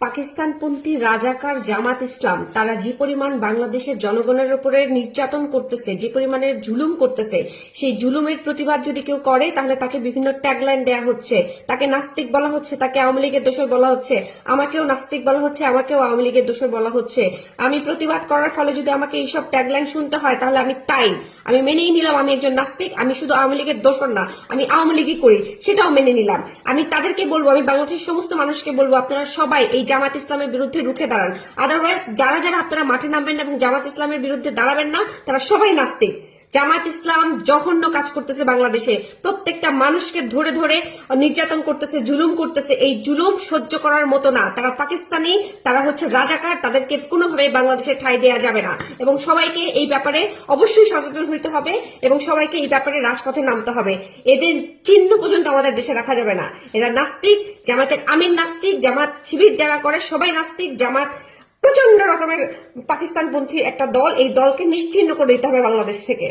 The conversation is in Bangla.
পাকিস্তানপন্থী রাজাকার জামাত ইসলাম তারা যে পরিমাণ বাংলাদেশের জনগণের উপরে নির্যাতন করতেছে, যে পরিমাণের জুলুম করতেছে, সেই জুলুমের প্রতিবাদ যদি কেউ করে তাহলে তাকে বিভিন্ন ট্যাগলাইন দেয়া হচ্ছে, তাকে নাস্তিক বলা হচ্ছে, তাকে আওয়ামী লীগের দোসর বলা হচ্ছে, আমাকেও নাস্তিক বলা হচ্ছে, আমাকেও আওয়ামী লীগের দোসর বলা হচ্ছে। আমি প্রতিবাদ করার ফলে যদি আমাকে এইসব ট্যাগলাইন শুনতে হয় তাহলে আমি মেনেই নিলাম আমি একজন নাস্তিক, আমি শুধু আওয়ামী লীগের দোসর না, আমি আওয়ামী লীগই করি, সেটাও মেনে নিলাম। আমি তাদেরকে বলবো, আমি বাংলাদেশের সমস্ত মানুষকে বলবো, আপনারা সবাই এই জামাত ইসলামের বিরুদ্ধে রুখে দাঁড়ান। আদারওয়াইজ যারা যারা আপনারা মাঠে নামবেন না এবং জামাত ইসলামের বিরুদ্ধে দাঁড়াবেন না, তারা সবাই নাস্তিক। জামাত ইসলাম জঘন্য কাজ করতেছে বাংলাদেশে, প্রত্যেকটা মানুষকে ধরে ধরে নির্যাতন করতেছে, জুলুম করতেছে। এই জুলুম সহ্য করার মতো না। তারা পাকিস্তানি, তারা হচ্ছে রাজাকার, তাদেরকে কোনোভাবে বাংলাদেশে ঠাঁই দেওয়া যাবে না। এবং সবাইকে এই ব্যাপারে অবশ্যই সচেতন হইতে হবে এবং সবাইকে এই ব্যাপারে রাজপথে নামতে হবে। এদের চিহ্ন পর্যন্ত আমাদের দেশে রাখা যাবে না। এরা নাস্তিক, জামাতের আমির নাস্তিক, জামাত শিবির যারা করে সবাই নাস্তিক। জামাত প্রচন্ড রকমের পাকিস্তানপন্থী একটা দল, এই দলকে নিশ্চিহ্ন করে দিতে হবে বাংলাদেশ থেকে।